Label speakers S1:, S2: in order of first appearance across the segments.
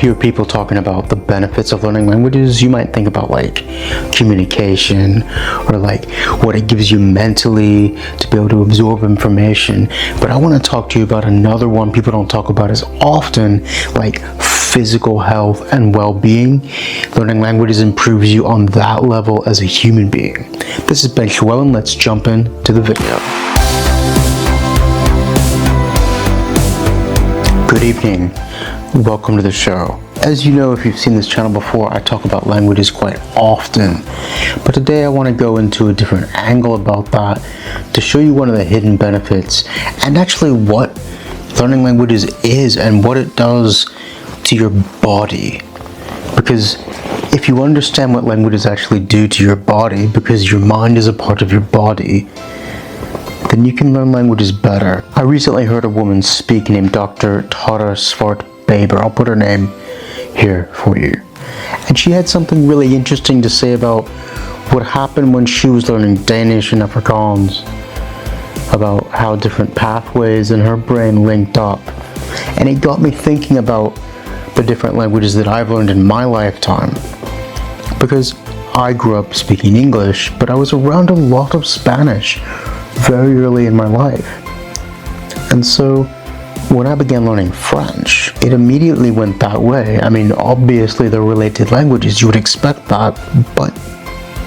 S1: hear people talking about the benefits of learning languages, you might think about like communication or like what it gives you mentally to be able to absorb information. But I want to talk to you about another one people don't talk about as often, like physical health and well-being. Learning languages improves you on that level as a human being. This is Ben Llewellyn. Let's jump into the video. Good evening. Welcome to the show. As you know, if you've seen this channel before, I talk about languages quite often. But today I want to go into a different angle about that to show you one of the hidden benefits and actually what learning languages is and what it does to your body. Because if you understand what languages actually do to your body, because your mind is a part of your body, then you can learn languages better. I recently heard a woman speak named Dr. Tara Svart-Baber. I'll put her name here for you. And she had something really interesting to say about what happened when she was learning Danish and Afrikaans, about how different pathways in her brain linked up. And it got me thinking about the different languages that I've learned in my lifetime. Because I grew up speaking English, but I was around a lot of Spanish very early in my life. And so when I began learning French, it immediately went that way. I mean, obviously they're related languages, you would expect that, but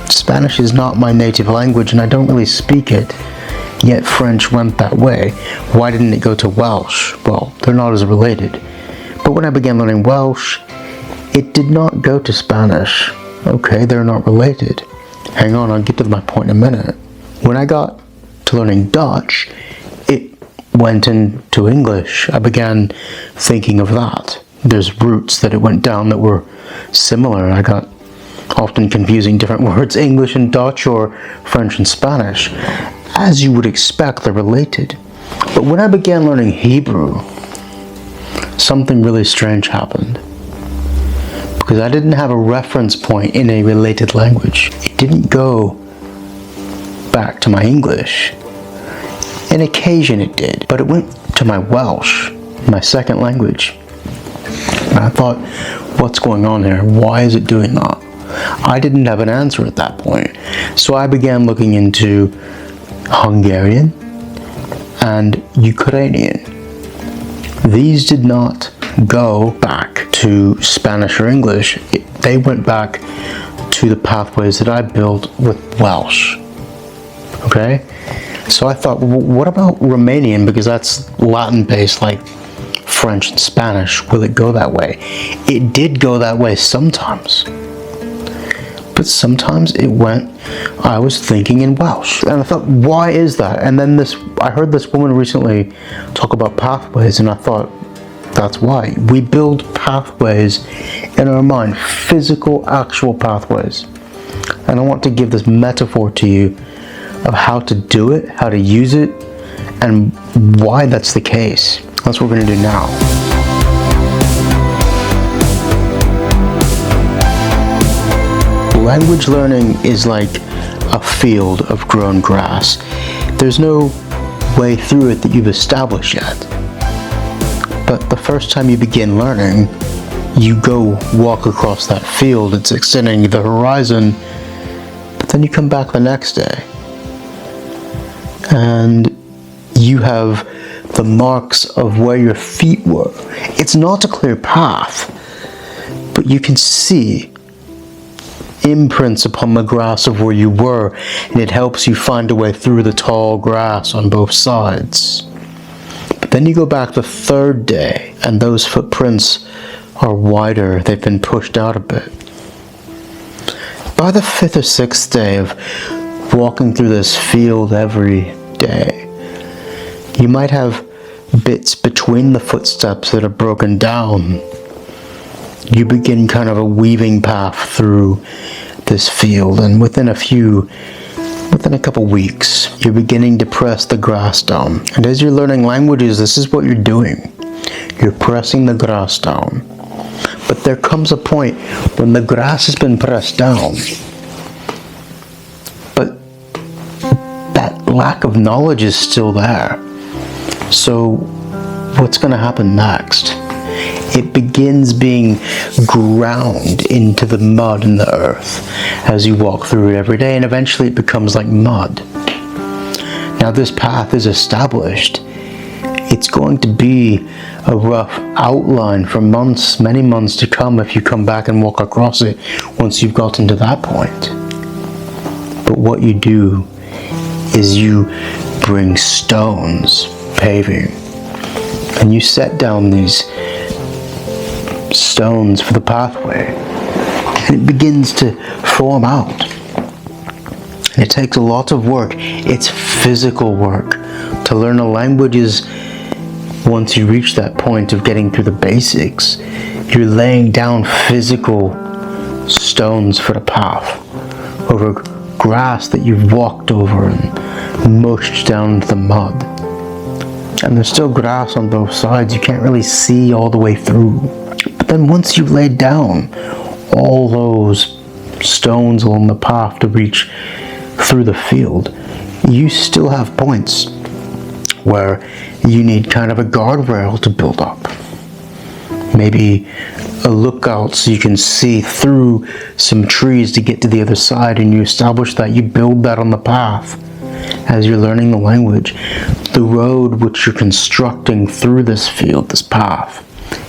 S1: Spanish is not my native language and I don't really speak it, yet French went that way. Why didn't it go to Welsh? Well, they're not as related. But when I began learning Welsh, it did not go to Spanish. Okay, they're not related. Hang on, I'll get to my point in a minute. When I got to learning Dutch, it went into English. I began thinking of that. There's routes that it went down that were similar. I got often confusing different words, English and Dutch or French and Spanish. As you would expect, they're related. But when I began learning Hebrew, something really strange happened. Because I didn't have a reference point in a related language. It didn't go back to my English. On occasion it did, but it went to my Welsh, my second language. And I thought, what's going on here? Why is it doing that? I didn't have an answer at that point. So I began looking into Hungarian and Ukrainian. These did not go back to Spanish or English. They went back to the pathways that I built with Welsh. Okay? So I thought, well, what about Romanian? Because that's Latin-based, like French and Spanish. Will it go that way? It did go that way sometimes. But sometimes it went, I was thinking in Welsh. And I thought, why is that? And then I heard this woman recently talk about pathways, and I thought, that's why. We build pathways in our mind, physical, actual pathways. And I want to give this metaphor to you of how to do it, how to use it, and why that's the case. That's what we're going to do now. Language learning is like a field of grown grass. There's no way through it that you've established yet. But the first time you begin learning, you go walk across that field, it's extending the horizon, but then you come back the next day. And you have the marks of where your feet were. It's not a clear path, but you can see imprints upon the grass of where you were, and it helps you find a way through the tall grass on both sides. But then you go back the third day, and those footprints are wider. They've been pushed out a bit. By the fifth or sixth day of walking through this field every day, you might have bits between the footsteps that are broken down. You begin kind of a weaving path through this field, and within a couple weeks, you're beginning to press the grass down. And as you're learning languages, this is what you're doing. You're pressing the grass down. But there comes a point when the grass has been pressed down, but that lack of knowledge is still there. So what's going to happen next? It begins being ground into the mud and the earth as you walk through it every day, and eventually it becomes like mud. Now this path is established. It's going to be a rough outline for months, many months to come if you come back and walk across it once you've gotten to that point. But what you do is you bring stones, paving, and you set down these stones for the pathway, and it begins to form out. And it takes a lot of work. It's physical work. To learn a language is, once you reach that point of getting through the basics, you're laying down physical stones for the path over grass that you've walked over and mushed down into the mud. And there's still grass on both sides. You can't really see all the way through. But then once you've laid down all those stones along the path to reach through the field, you still have points where you need kind of a guardrail to build up. Maybe a lookout so you can see through some trees to get to the other side, and you establish that, you build that on the path as you're learning the language. The road which you're constructing through this field, this path,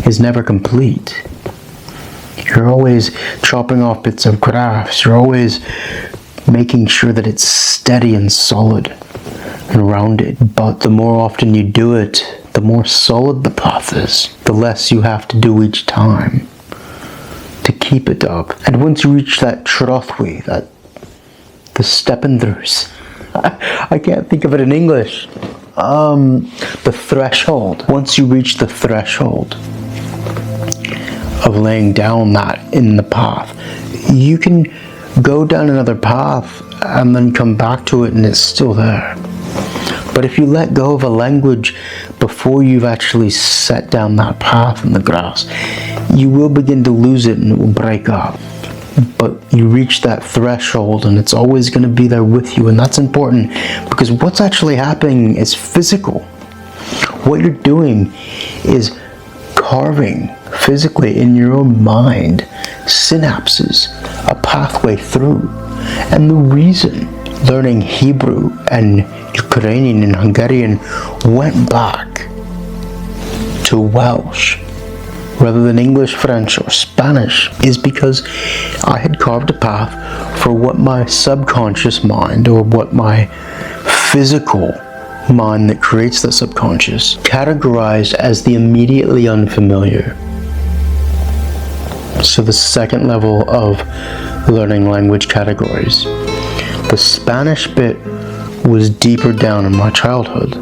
S1: is never complete. You're always chopping off bits of grass. You're always making sure that it's steady and solid and rounded. But the more often you do it, the more solid the path is, the less you have to do each time to keep it up. And once you reach that trothwy, the steppenders, I can't think of it in English, the threshold. Once you reach the threshold of laying down that in the path, you can go down another path and then come back to it and it's still there. But if you let go of a language before you've actually set down that path in the grass, you will begin to lose it and it will break up. But you reach that threshold and it's always going to be there with you, and that's important because what's actually happening is physical. What you're doing is carving physically in your own mind synapses, a pathway through. And the reason learning Hebrew and Ukrainian and Hungarian went back to Welsh rather than English, French, or Spanish is because I had carved a path for what my subconscious mind, or what my physical mind that creates the subconscious, categorized as the immediately unfamiliar. So the second level of learning language categories. The Spanish bit was deeper down in my childhood,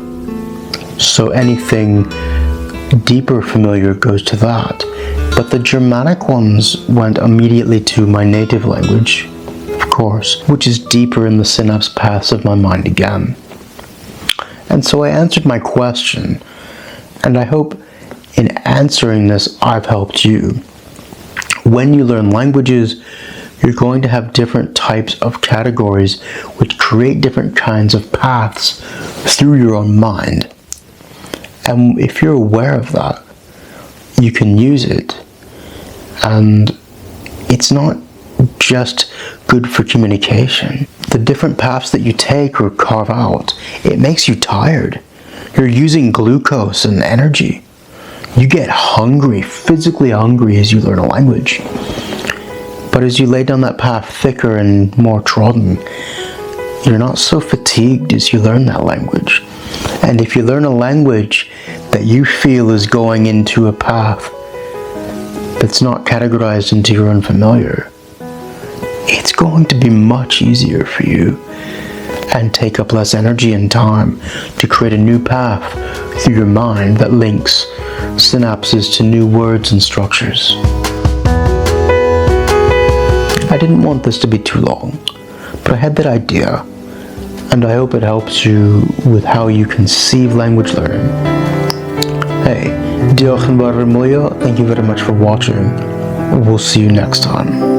S1: so anything deeper familiar goes to that. But the Germanic ones went immediately to my native language, of course, which is deeper in the synapse paths of my mind again. And so I answered my question, and I hope in answering this I've helped you. When you learn languages, you're going to have different types of categories which create different kinds of paths through your own mind. And if you're aware of that, you can use it. And it's not just good for communication. The different paths that you take or carve out, it makes you tired. You're using glucose and energy. You get hungry, physically hungry as you learn a language. But as you lay down that path thicker and more trodden, you're not so fatigued as you learn that language. And if you learn a language that you feel is going into a path that's not categorized into your unfamiliar, it's going to be much easier for you and take up less energy and time to create a new path through your mind that links synapses to new words and structures. I didn't want this to be too long, but I had that idea, and I hope it helps you with how you conceive language learning. Hey, diolch yn fawr am wylio. Thank you very much for watching. We'll see you next time.